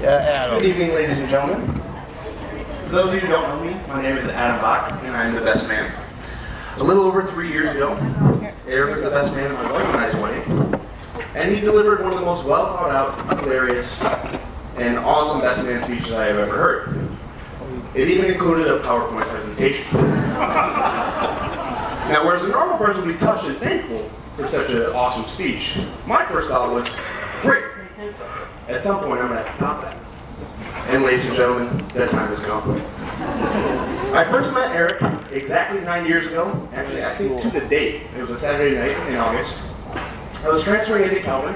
Good evening, ladies and gentlemen. For those of you who don't know me, my name is Adam Bach, and I'm the best man. A little over 3 years ago, Eric was the best man at my wife and I's wedding, and he delivered one of the most well thought out, hilarious, and awesome best man speeches I have ever heard. It even included a PowerPoint presentation. Now, whereas a normal person would be touched and thankful for such an awesome speech, my first thought was, great. At some point, I'm going to have to top that. And ladies and gentlemen, that time has come. I first met Eric exactly 9 years ago. Actually, I think to the date. It was a Saturday night in August. I was transferring into Calvin,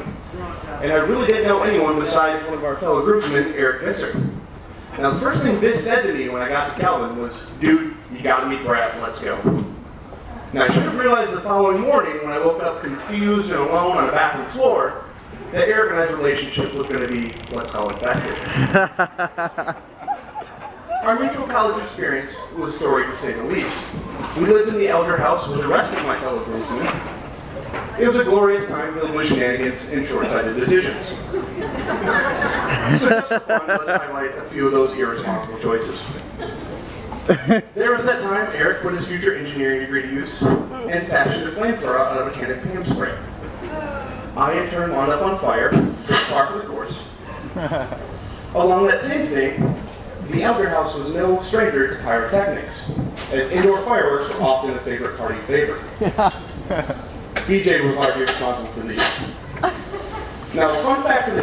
and I really didn't know anyone besides one of our fellow groupsmen, Eric Visser. Now, the first thing Viss said to me when I got to Calvin was, dude, you got to meet Brad, let's go. Now, I should have realized the following morning when I woke up confused and alone on the bathroom floor that Eric and I's relationship was going to be, let's call it, festive. Our mutual college experience was storied to say the least. We lived in the elder house with the rest of my fellow groomsmen. It was a glorious time filled with shenanigans and short-sighted decisions. So just for fun, let's highlight a few of those irresponsible choices. There was that time Eric put his future engineering degree to use and fashioned a flamethrower out of a can of Pam spray. I, in turn, wound up on fire, par for the course. Along that same thing, the elder house was no stranger to pyrotechnics, as indoor fireworks were often a favorite party favorite. BJ was largely responsible for these. Now, fun fact for the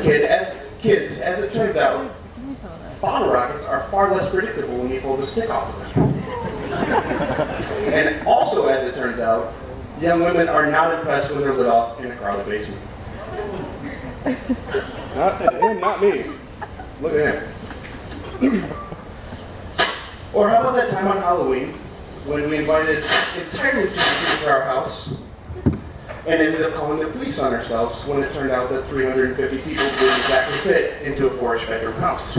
kids, as it turns out, bottle rockets are far less predictable when you pull the stick off of them. And also, as it turns out, young women are not impressed when they're lit off in a crowded basement. Not him, not me. Look at him. Or how about that time on Halloween when we invited entirely people to our house and ended up calling the police on ourselves when it turned out that 350 people didn't exactly fit into a 4-ish bedroom house.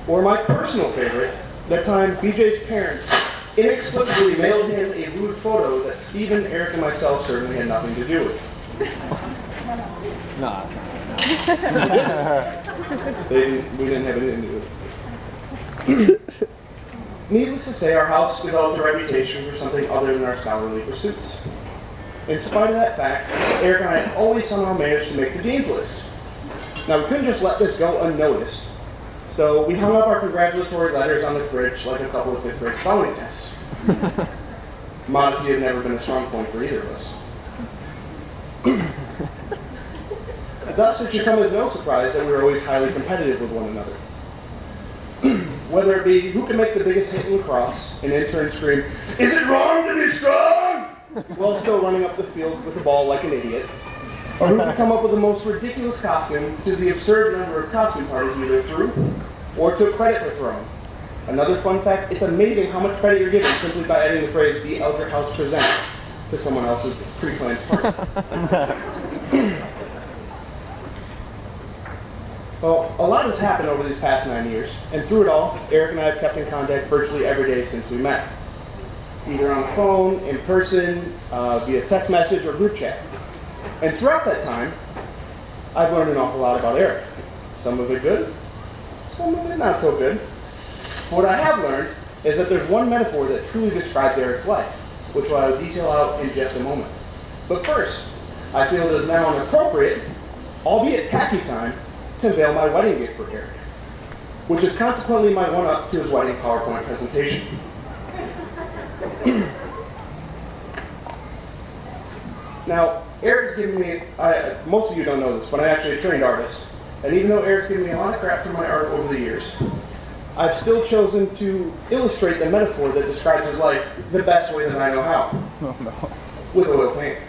Or my personal favorite, that time BJ's parents inexplicably mailed him a lewd photo that Stephen, Eric, and myself certainly had nothing to do with. No, it's not. We didn't have anything to do with it. Needless to say, our house developed a reputation for something other than our scholarly pursuits. In spite of that fact, Eric and I always somehow managed to make the dean's list. Now, we couldn't just let this go unnoticed, so we hung up our congratulatory letters on the fridge like a couple of 5th grade spelling tests. Modesty has never been a strong point for either of us. Thus, it should come as no surprise that we were always highly competitive with one another. Whether it be who can make the biggest hit in lacrosse and in turn scream, "Is it wrong to be strong?" while still running up the field with the ball like an idiot, or who can come up with the most ridiculous costume to the absurd number of costume parties we lived through, or took credit for throwing. Another fun fact, it's amazing how much credit you're given simply by adding the phrase, "the elder house presents," to someone else's pre-planned party. Well, a lot has happened over these past 9 years, and through it all, Eric and I have kept in contact virtually every day since we met. Either on the phone, in person, via text message, or group chat. And throughout that time, I've learned an awful lot about Eric. Some of it good, some of it not so good. What I have learned is that there's one metaphor that truly describes Eric's life, which I will detail out in just a moment. But first, I feel it is now an appropriate, albeit tacky time, to unveil my wedding gift for Eric, which is consequently my one-up to his wedding PowerPoint presentation. Now, Eric's given me, most of you don't know this, but I'm actually a trained artist, and even though Eric's given me a lot of crap for my art over the years, I've still chosen to illustrate the metaphor that describes his life the best way that I know how, with oil paint.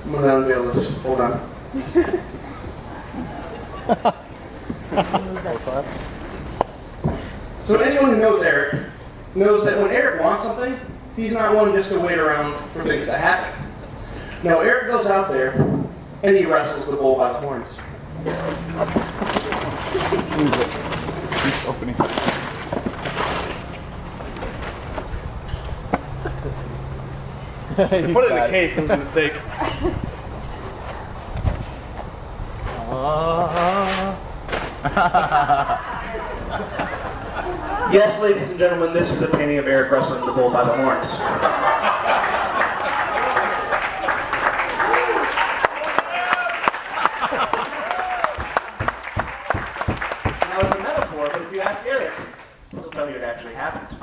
I'm going to unveil this. Hold on. So anyone who knows Eric knows that when Eric wants something, he's not one just to wait around for things to happen. No, Eric goes out there and he wrestles the bull by the horns. He's opening. Put it in the case, it was a mistake. Yes, ladies and gentlemen, this is a painting of Eric wrestling the bull by the horns. Now, it's a metaphor, but if you ask Eric, he'll tell you it actually happened.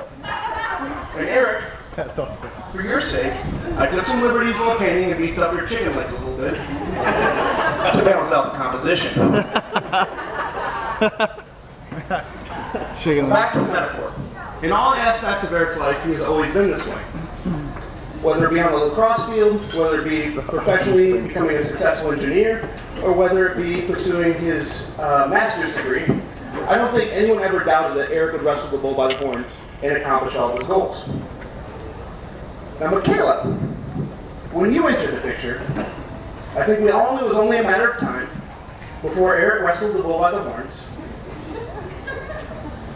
And Eric, That's awesome. for your sake, I took some liberties while painting and beefed up your chicken legs a little bit to balance out the composition. Chicken. Back to the metaphor. In all aspects of Eric's life, he has always been this way. Whether it be on the lacrosse field, whether it be professionally becoming a successful engineer, or whether it be pursuing his master's degree, I don't think anyone ever doubted that Eric would wrestle the bull by the horns and accomplish all of his goals. Now, Michaela, when you entered the picture, I think we all knew it was only a matter of time before Eric wrestled the bull by the horns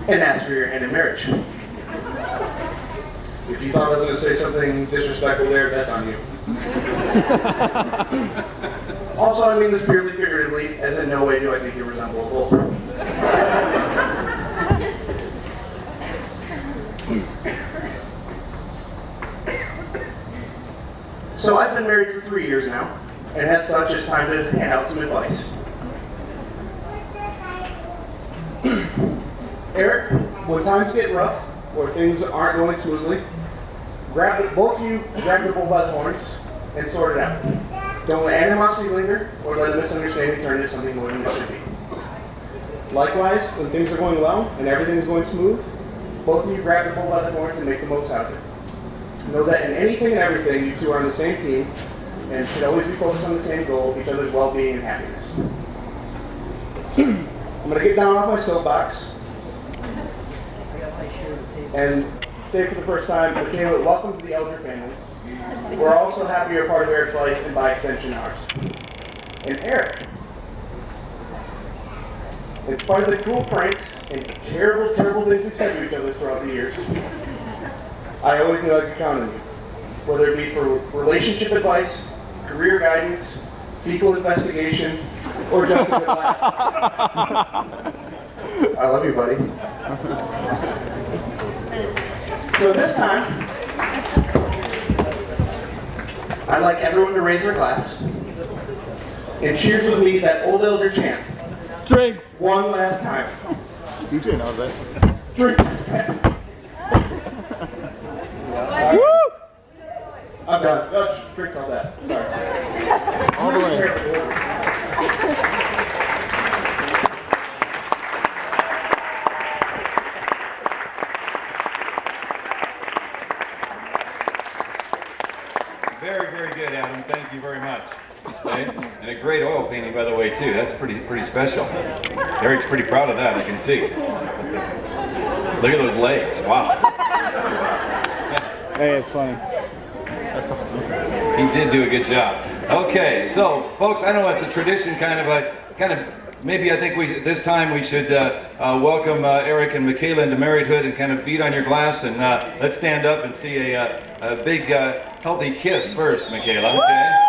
and asked for your hand in marriage. If you thought I was going to say something disrespectful there, that's on you. Also, I mean this purely figuratively, as in no way do I think you resemble a bull. So I've been married for 3 years now, and as such, it's time to hand out some advice. Eric, when times get rough, or things aren't going smoothly, both of you grab the bull by the horns and sort it out. Don't let animosity linger, or let a misunderstanding turn into something more than it should be. Likewise, when things are going well and everything is going smooth, both of you grab the bull by the horns and make the most out of it. Know that in anything and everything, you two are on the same team and should always be focused on the same goal, each other's well-being and happiness. I'm going to get down off my soapbox and say for the first time, Michaela, welcome to the Elder family. We're all so happy you're a part of Eric's life and by extension ours. And Eric, in spite of the cruel pranks and terrible, terrible things we've said to each other throughout the years, I always knew I could count on you. Whether it be for relationship advice, career guidance, fecal investigation, or just a good laugh. I love you, buddy. So this time, I'd like everyone to raise their glass and cheers with me that old elder chant. Drink. One last time. DJ knows that. Drink. Woo! I'm done. Oh, drink all that. Sorry. All the way. Very, very good, Adam. Thank you very much. Okay? And a great oil painting, by the way, too. That's pretty special. Eric's pretty proud of that, I can see. Look at those legs. Wow. Hey, it's funny. That's awesome. He did do a good job. Okay, so folks, I know it's a tradition, maybe I think this time we should welcome Eric and Michaela into marriedhood and kind of beat on your glass, and let's stand up and see a big healthy kiss first, Michaela. Okay.